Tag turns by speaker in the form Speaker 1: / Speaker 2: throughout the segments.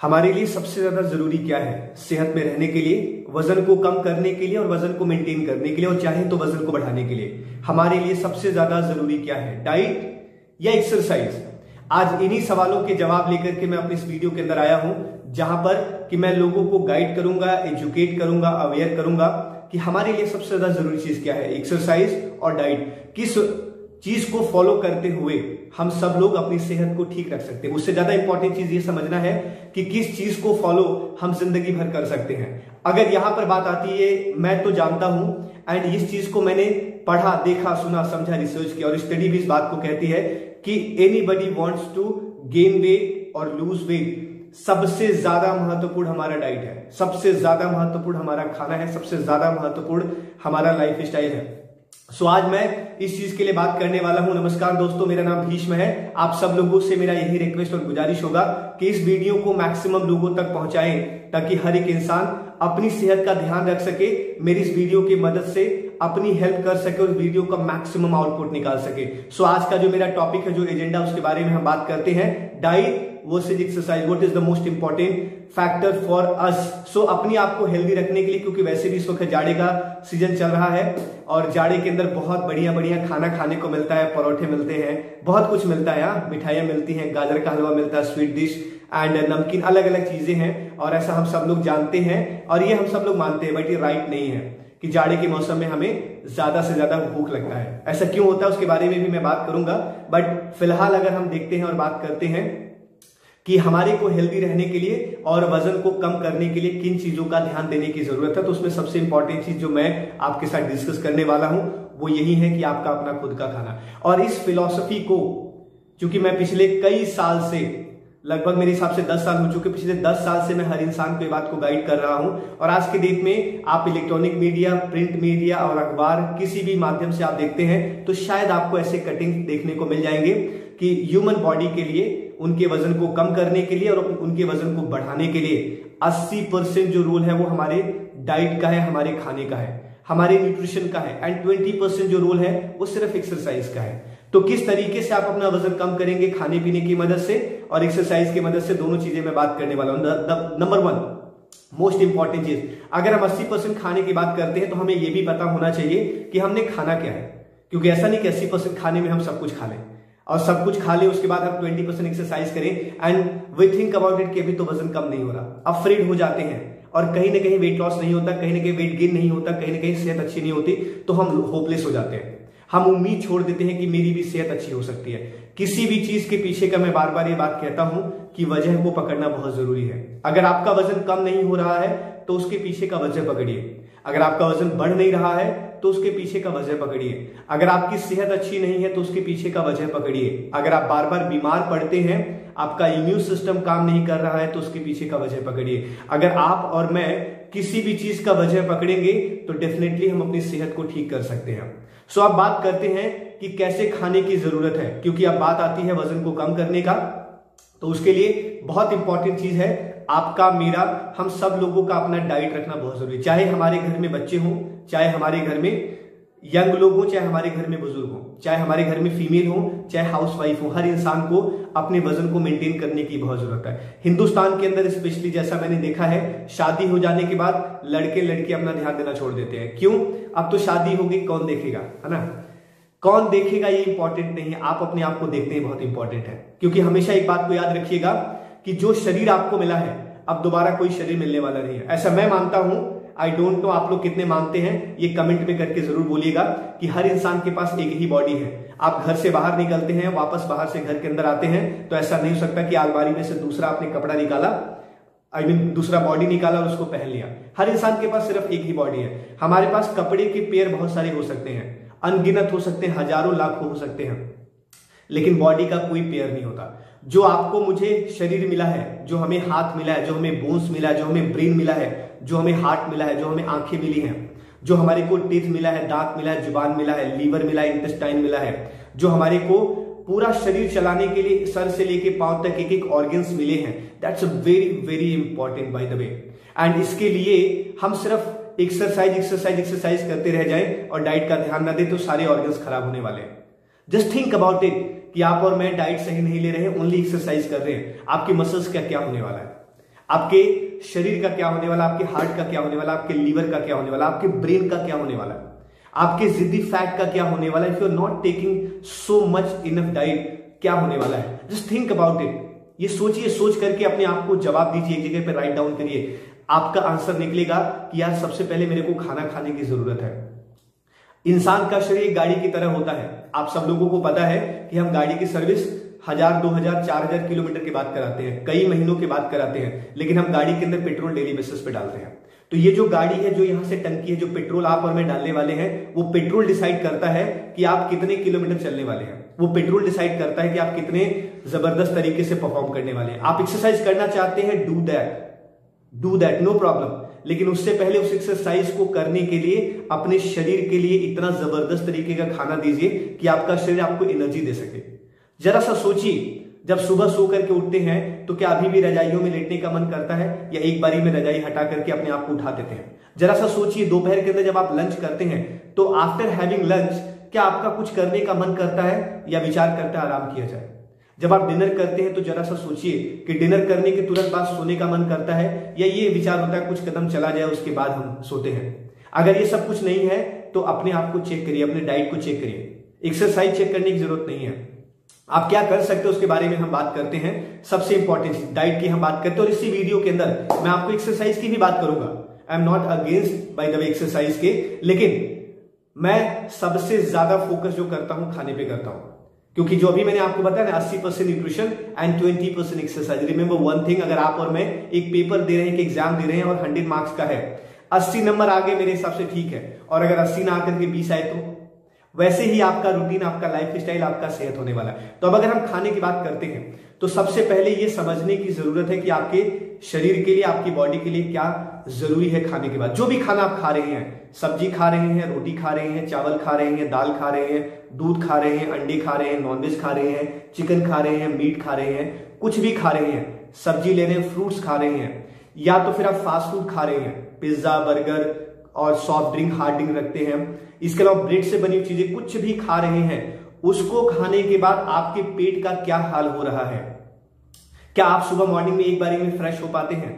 Speaker 1: हमारे लिए सबसे ज्यादा जरूरी क्या है सेहत में रहने के लिए, वजन को कम करने के लिए और वजन को मेंटेन करने के लिए, और चाहे तो वजन को बढ़ाने के लिए हमारे लिए सबसे ज्यादा जरूरी क्या है, डाइट या एक्सरसाइज? आज इन्हीं सवालों के जवाब लेकर के मैं अपनी इस वीडियो के अंदर आया हूं, जहां पर कि मैं लोगों को गाइड करूंगा, एजुकेट करूंगा, अवेयर करूंगा कि हमारे लिए सबसे ज्यादा जरूरी चीज क्या है, एक्सरसाइज और डाइट। किस चीज को फॉलो करते हुए हम सब लोग अपनी सेहत को ठीक रख सकते हैं। उससे ज्यादा इंपॉर्टेंट चीज ये समझना है कि किस चीज को फॉलो हम जिंदगी भर कर सकते हैं। अगर यहां पर बात आती है, मैं तो जानता हूं एंड इस चीज को मैंने पढ़ा, देखा, सुना, समझा, रिसर्च किया, और स्टडी भी इस बात को कहती है कि anybody wants to gain weight और लूज वेट, सबसे ज्यादा महत्वपूर्ण हमारा डाइट है, सबसे ज्यादा महत्वपूर्ण हमारा खाना है, सबसे ज्यादा महत्वपूर्ण हमारा लाइफ स्टाइल है। सो आज मैं इस चीज के लिए बात करने वाला हूं। नमस्कार दोस्तों, मेरा नाम भीष्म है। आप सब लोगों से मेरा यही रिक्वेस्ट और गुजारिश होगा कि इस वीडियो को मैक्सिमम लोगों तक पहुंचाएं, ताकि हर एक इंसान अपनी सेहत का ध्यान रख सके, मेरी इस वीडियो की मदद से अपनी हेल्प कर सके और वीडियो का मैक्सिमम आउटपुट निकाल सके। सो आज का जो मेरा टॉपिक है, जो एजेंडा, उसके बारे में हम बात करते हैं, diet versus exercise, what is the most important factor for us. So अपनी आप को हेल्दी रखने के लिए, क्योंकि वैसे भी इस वक्त जाड़े का सीजन चल रहा है और जाड़े के अंदर बहुत बढ़िया बढ़िया खाना खाने को मिलता है, परोठे मिलते हैं, बहुत कुछ मिलता है, यहाँ मिठाइयां मिलती हैं, गाजर का हलवा मिलता है, स्वीट डिश एंड नमकीन, अलग अलग चीजें हैं, और ऐसा हम सब लोग जानते हैं और ये हम सब लोग मानते हैं, बट ये राइट नहीं है कि जाड़े के मौसम में हमें ज्यादा से ज्यादा भूख लगता है। ऐसा क्यों होता है उसके बारे में भी मैं बात करूंगा, बट फिलहाल अगर हम देखते हैं और बात करते हैं कि हमारे को हेल्दी रहने के लिए और वजन को कम करने के लिए किन चीजों का ध्यान देने की जरूरत है, तो उसमें सबसे इंपॉर्टेंट चीज जो मैं आपके साथ डिस्कस करने वाला हूं वो यही है कि आपका अपना खुद का खाना। और इस फिलॉसफी को, चूंकि मैं पिछले कई साल से, लगभग मेरे हिसाब से 10 साल हो चुके, पिछले 10 साल से मैं हर इंसान को ये बात को गाइड कर रहा हूं, और आज की डेट में आप इलेक्ट्रॉनिक मीडिया, प्रिंट मीडिया और अखबार, किसी भी माध्यम से आप देखते हैं तो शायद आपको ऐसे कटिंग देखने को मिल जाएंगे कि ह्यूमन बॉडी के लिए, उनके वजन को कम करने के लिए और उनके वजन को बढ़ाने के लिए 80% जो रोल है वो हमारे डाइट का है, हमारे खाने का है, हमारे न्यूट्रिशन का है, एंड 20% जो रोल है वो सिर्फ एक्सरसाइज का है। तो किस तरीके से आप अपना वजन कम करेंगे खाने पीने की मदद से और एक्सरसाइज की मदद से, दोनों चीजें मैं बात करने वाला हूं। नंबर 1 मोस्ट इंपॉर्टेंट चीज, अगर हम 80% खाने की बात करते हैं तो हमें यह भी पता होना चाहिए कि हमने खाना क्या है, क्योंकि ऐसा नहीं कि 80% खाने में हम सब कुछ खा लें और सब कुछ खा ले उसके बाद हम 20% एक्सरसाइज करें and we think about it कि अभी तो वजन कम नहीं हो रहा, अफ्रेड हो जाते हैं और कहीं ना कहीं वेट लॉस नहीं होता, कहीं ना कहीं वेट गेन नहीं होता, कहीं ना कहीं सेहत अच्छी नहीं होती, तो हम होपलेस हो जाते हैं, हम उम्मीद छोड़ देते हैं कि मेरी भी सेहत अच्छी हो सकती है। किसी भी चीज के पीछे का मैं बार बार ये बात कहता हूं कि वजह को पकड़ना बहुत जरूरी है। अगर आपका वजन कम नहीं हो रहा है तो उसके पीछे का वजह पकड़िए, अगर आपका वजन बढ़ नहीं रहा है तो उसके पीछे का वजह पकड़िए, अगर आपकी सेहत अच्छी नहीं है तो उसके पीछे का वजह पकड़िए, अगर आप बार बार बीमार पड़ते हैं, आपका इम्यून सिस्टम काम नहीं कर रहा है तो उसके पीछे का वजह पकड़िए। अगर आप और मैं किसी भी चीज का वजह पकड़ेंगे तो डेफिनेटली हम अपनी सेहत को ठीक कर सकते हैं। सो अब बात करते हैं कि कैसे खाने की जरूरत है, क्योंकि अब बात आती है वजन को कम करने का, तो उसके लिए बहुत इंपॉर्टेंट चीज है आपका, मेरा, हम सब लोगों का अपना डाइट रखना बहुत जरूरी है। चाहे हमारे घर में बच्चे हों, चाहे हमारे घर में यंग लोग हों, चाहे हमारे घर में बुजुर्ग हों, चाहे हमारे घर में फीमेल हो, चाहे हाउसवाइफ हो, हर इंसान को अपने वजन को मेंटेन करने की बहुत जरूरत है। हिंदुस्तान के अंदर स्पेशली जैसा मैंने देखा है, शादी हो जाने के बाद लड़के लड़की अपना ध्यान देना छोड़ देते हैं। क्यों? अब तो शादी होगी, कौन देखेगा, है ना? कौन देखेगा ये इंपॉर्टेंट नहीं है, आप अपने आप को देखते हैं बहुत इंपॉर्टेंट है। क्योंकि हमेशा एक बात को याद रखिएगा कि जो शरीर आपको मिला है, अब दोबारा कोई शरीर मिलने वाला नहीं है, ऐसा मैं मानता हूं। आई डोंट नो आप लोग कितने मानते हैं, ये कमेंट में करके जरूर बोलिएगा कि हर इंसान के पास एक ही बॉडी है। आप घर से बाहर निकलते हैं, वापस बाहर से घर के अंदर आते हैं, तो ऐसा नहीं हो सकता कि अलमारी में से दूसरा आपने कपड़ा निकाला, दूसरा बॉडी निकाला और उसको पहन लिया। हर इंसान के पास सिर्फ एक ही बॉडी है। हमारे पास कपड़े के पेयर बहुत सारे हो सकते हैं, अनगिनत हो सकते हैं, हजारों लाखों हो सकते हैं, लेकिन बॉडी का कोई पेयर नहीं होता। जो आपको मुझे शरीर मिला है, जो हमें हाथ मिला है, जो हमें बोन्स मिला है, जो हमें ब्रेन मिला है, जो हमें हार्ट मिला है, जो हमें आंखें मिली हैं, जो हमारे को टीथ मिला है, दांत मिला है, जुबान मिला है, लीवर मिला है, इंटेस्टाइन मिला है, जो हमारे को पूरा शरीर चलाने के लिए सर से लेके पांव तक एक एक ऑर्गन्स मिले हैं, that's a very very important by the way. And इसके लिए हम सिर्फ एक्सरसाइज करते रह जाएं और डाइट का ध्यान ना दें तो सारे ऑर्गन्स खराब होने वाले हैं। जस्ट थिंक अबाउट इट कि आप और मैं डाइट सही नहीं ले रहे हैं, ओनली एक्सरसाइज कर रहे हैं, आपकी मसल्स का क्या होने वाला है? आपके शरीर का क्या होने वाला, आपके हार्ट का क्या होने वाला, आपके लीवर का क्या होने वाला, आपके ब्रेन का क्या होने वाला, आपके जिद्दी फैट का क्या होने वाला, if you are not taking so much enough diet क्या होने वाला है। जस्ट थिंक अबाउट इट, ये सोचिए, सोच करके अपने आप को जवाब दीजिए, एक जगह पे राइट डाउन करिए, आपका आंसर निकलेगा कि यार सबसे पहले मेरे को खाना खाने की जरूरत है। इंसान का शरीर एक गाड़ी की तरह होता है। आप सब लोगों को पता है कि हम गाड़ी की सर्विस 1000, 2000, 4000 किलोमीटर के बाद कराते हैं, कई महीनों के बाद कराते हैं, लेकिन हम गाड़ी के अंदर पेट्रोल डेली बेसिस पे डालते हैं। तो ये जो गाड़ी है, जो यहां से टंकी है, जो पेट्रोल आप और मैं डालने वाले हैं, वो पेट्रोल डिसाइड करता है कि आप कितने किलोमीटर चलने वाले हैं। वो पेट्रोल डिसाइड करता है कि आप कितने जबरदस्त तरीके से परफॉर्म करने वाले हैं। आप एक्सरसाइज करना चाहते हैं, डू दैट, नो प्रॉब्लम, लेकिन उससे पहले उस एक्सरसाइज को करने के लिए अपने शरीर के लिए इतना जबरदस्त तरीके का खाना दीजिए कि आपका शरीर आपको एनर्जी दे सके। जरा सा सोचिए, जब सुबह सो करके उठते हैं तो क्या अभी भी रजाइयों में लेटने का मन करता है, या एक बारी में रजाई हटा करके अपने आप को उठा देते हैं? जरा सा सोचिए, दोपहर के अंदर जब आप लंच करते हैं तो आफ्टर हैविंग लंच क्या आपका कुछ करने का मन करता है, या विचार करता है आराम किया जाए? जब आप डिनर करते हैं तो जरा सा सोचिए कि डिनर करने के तुरंत बाद सोने का मन करता है, या ये विचार होता है कुछ कदम चला जाए उसके बाद हम सोते हैं? अगर ये सब कुछ नहीं है तो अपने आप को चेक करिए, अपने डाइट को चेक करिए। एक्सरसाइज चेक करने की जरूरत नहीं है, आप क्या कर सकते हो उसके बारे में हम बात करते हैं। सबसे इंपॉर्टेंट डाइट की हम बात करते हैं, और इसी वीडियो के अंदर मैं आपको एक्सरसाइज की भी बात करूंगा। I am not against by the way exercise के, लेकिन मैं सबसे ज्यादा फोकस जो करता हूं खाने पे करता हूं, क्योंकि जो अभी मैंने आपको बताया ना 80% nutrition and 20% exercise. Remember one thing, अगर आप और मैं एक पेपर दे रहे हैं, एक एग्जाम दे रहे हैं और 100 मार्क्स का है, 80 नंबर आ गए मेरे हिसाब से ठीक है, और अगर 80 ना आकर के 20 आए तो वैसे ही आपका रूटीन, आपका लाइफ स्टाइल, आपका सेहत होने वाला है। तो अब अगर हम खाने की बात करते हैं तो सबसे पहले ये समझने की जरूरत है कि आपके शरीर के लिए, आपकी बॉडी के लिए क्या जरूरी है खाने के बाद। जो भी खाना आप खा रहे हैं, सब्जी खा रहे हैं, रोटी खा रहे हैं, चावल खा रहे हैं, दाल खा रहे हैं, दूध खा रहे हैं, अंडे खा रहे हैं, नॉनवेज खा रहे हैं, चिकन खा रहे हैं, मीट खा रहे हैं, कुछ भी खा रहे हैं, सब्जी ले रहे हैं, फ्रूट्स खा रहे हैं, या तो फिर आप फास्ट फूड खा रहे हैं, पिज्जा, बर्गर और सॉफ्ट ड्रिंक, हार्ड ड्रिंक रखते हैं, इसके अलावा ब्रेड से बनी हुई चीजें कुछ भी खा रहे हैं, उसको खाने के बाद आपके पेट का क्या हाल हो रहा है? क्या आप सुबह मॉर्निंग में एक बारी में फ्रेश हो पाते हैं?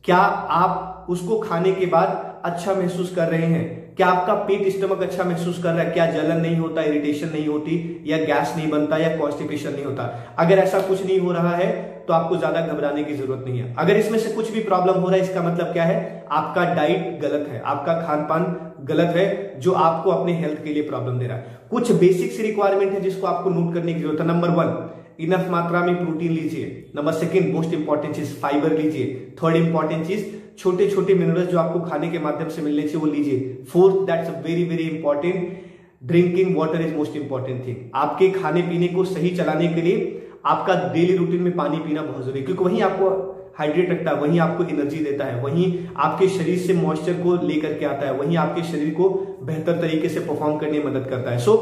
Speaker 1: क्या आप उसको खाने के बाद अच्छा महसूस कर रहे हैं? क्या आपका पेट, स्टमक अच्छा महसूस कर रहा है? क्या जलन नहीं होता, इरिटेशन नहीं होती, या गैस नहीं बनता, या कॉन्स्टिपेशन नहीं होता? अगर ऐसा कुछ नहीं हो रहा है तो आपको ज्यादा घबराने की जरूरत नहीं है। अगर इसमें से कुछ भी प्रॉब्लम हो रहा है, इसका मतलब क्या है? आपका डाइट गलत है, आपका खान पान गलत है, जो आपको अपने हेल्थ के लिए प्रॉब्लम दे रहा है। कुछ बेसिक्स रिक्वायरमेंट है जिसको आपको नोट करने की जरूरत है। नंबर 1, इनफ मात्रा में प्रोटीन लीजिए। नंबर 2, मोस्ट इंपॉर्टेंट चीज फाइबर लीजिए। 3rd इंपॉर्टेंट चीज छोटे छोटे मिनरल्स जो आपको खाने के माध्यम से मिलने चाहिए वो लीजिए। 4th, that's very very important, drinking water is most important thing. आपके खाने पीने को सही चलाने के लिए आपका डेली रूटीन में पानी पीना बहुत जरूरी है, क्योंकि वहीं आपको हाइड्रेट रखता है, वहीं आपको एनर्जी देता है, वहीं आपके शरीर से मॉइस्चर को लेकर के आता है, वहीं आपके शरीर को बेहतर तरीके से परफॉर्म करने में मदद करता है। सो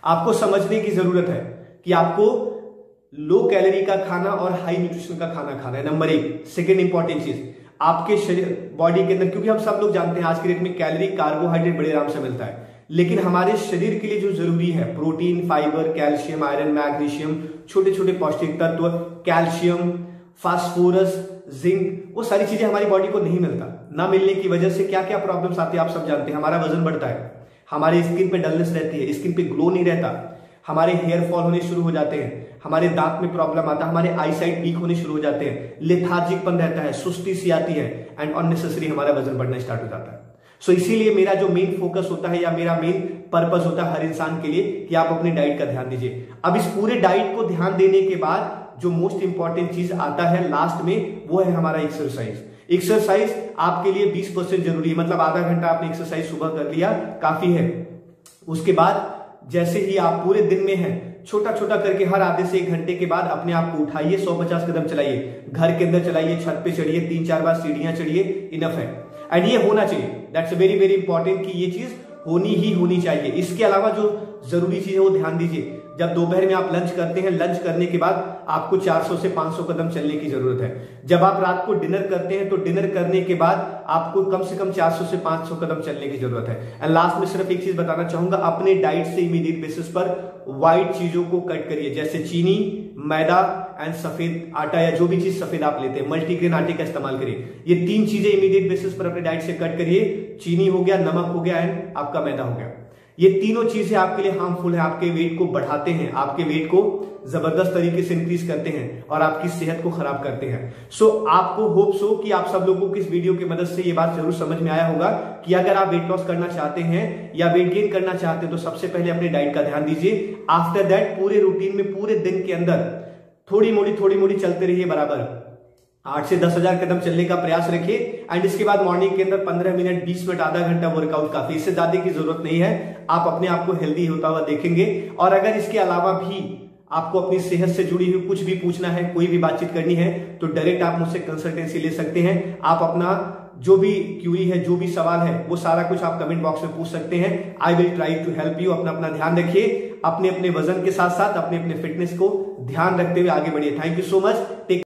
Speaker 1: आपको समझने की जरूरत है कि आपको लो कैलोरी का खाना और हाई न्यूट्रिशन का खाना खाना है। नंबर 1। 2nd इंपॉर्टेंट चीज, आपके शरीर बॉडी के अंदर, क्योंकि हम सब लोग जानते हैं आज के डेट में कैलोरी, कार्बोहाइड्रेट बड़े आराम से मिलता है, लेकिन हमारे शरीर के लिए जो जरूरी है protein, fibre, calcium, iron, magnesium, छोटे छोटे पौष्टिक तत्व, कैल्शियम, फास्फोरस, जिंक, वो सारी चीजें हमारी बॉडी को नहीं मिलता। ना मिलने की वजह से क्या क्या प्रॉब्लम्स आती है आप सब जानते हैं। हमारा वजन बढ़ता है, हमारी स्किन पे डलनेस रहती है, स्किन पे ग्लो नहीं रहता, हमारे हेयर फॉल होने शुरू हो जाते हैं, हमारे दांत में प्रॉब्लम आता है, हमारे आई साइट वीक होने शुरू हो जाते हैं, लेथार्जिकपन रहता है, सुस्ती सी आती है, एंड अननेसेसरी हमारा वजन बढ़ना स्टार्ट हो जाता है। सो इसीलिए मेरा जो मेन फोकस होता है, या मेरा मेन पर्पस होता है हर इंसान के लिए, कि आप अपनी डाइट का ध्यान दीजिए। अब इस पूरे डाइट को ध्यान देने के बाद जो मोस्ट इंपॉर्टेंट चीज आता है लास्ट में, वो है हमारा एक्सरसाइज। एक्सरसाइज आपके लिए 20% जरूरी है, मतलब आधा घंटा आपने एक्सरसाइज सुबह कर लिया, काफी है। उसके बाद जैसे ही आप पूरे दिन में हैं, छोटा छोटा करके हर आधे से 1 घंटे के बाद अपने आप को उठाइए, 150 कदम चलाइए, घर के अंदर चलाइए, छत पे चढ़िए, 3-4 बार सीढ़ियां चढ़िए, इनफ है। एंड ये होना चाहिए, दैट्स वेरी वेरी इंपॉर्टेंट कि ये चीज होनी ही होनी चाहिए। इसके अलावा जो जरूरी चीज है वो ध्यान दीजिए। जब दोपहर में आप लंच करते हैं, लंच करने के बाद आपको 400 से 500 कदम चलने की जरूरत है। जब आप रात को डिनर करते हैं तो डिनर करने के बाद आपको कम से कम 400 से 500 कदम चलने की जरूरत है। एंड लास्ट में सिर्फ एक चीज बताना चाहूंगा, अपने डाइट से इमीडिएट बेसिस पर व्हाइट चीजों को कट करिए, जैसे चीनी, मैदा एंड सफेद आटा या जो भी चीज सफेद आप लेते हैं, मल्टीग्रेन आटे का इस्तेमाल करिए। ये 3 चीजें इमीडिएट बेसिस पर अपने डाइट से कट करिए। चीनी हो गया, नमक हो गया एंड आपका मैदा हो गया। ये तीनों चीजें आपके लिए हार्मफुल है, आपके वेट को बढ़ाते हैं, आपके वेट को जबरदस्त तरीके से इंक्रीज करते हैं और आपकी सेहत को खराब करते हैं। सो आपको होप्स हो कि आप सब लोगों को इस वीडियो की मदद से ये बात जरूर समझ में आया होगा कि अगर आप वेट लॉस करना चाहते हैं या वेट गेन करना चाहते हैं तो सबसे पहले अपने डाइट का ध्यान दीजिए। आफ्टर दैट पूरे रूटीन में पूरे दिन के अंदर थोड़ी मोड़ी चलते रहिए, बराबर 8 से 10,000 कदम चलने का प्रयास रखिए। एंड इसके बाद मॉर्निंग के अंदर 15 मिनट, 20 मिनट, आधा घंटा वर्कआउट काफी, इससे ज्यादा की जरूरत नहीं है। आप अपने आप को हेल्दी होता हुआ देखेंगे। और अगर इसके अलावा भी आपको अपनी सेहत से जुड़ी हुई कुछ भी पूछना है, कोई भी बातचीत करनी है, तो डायरेक्ट आप मुझसे कंसल्टेंसी ले सकते हैं। आप अपना जो भी क्यूरी है, जो भी सवाल है, वो सारा कुछ आप कमेंट बॉक्स में पूछ सकते हैं। I will try to help you. अपना ध्यान रखिए, अपने वजन के साथ साथ अपने फिटनेस को ध्यान रखते हुए आगे बढ़िए। Thank you so much.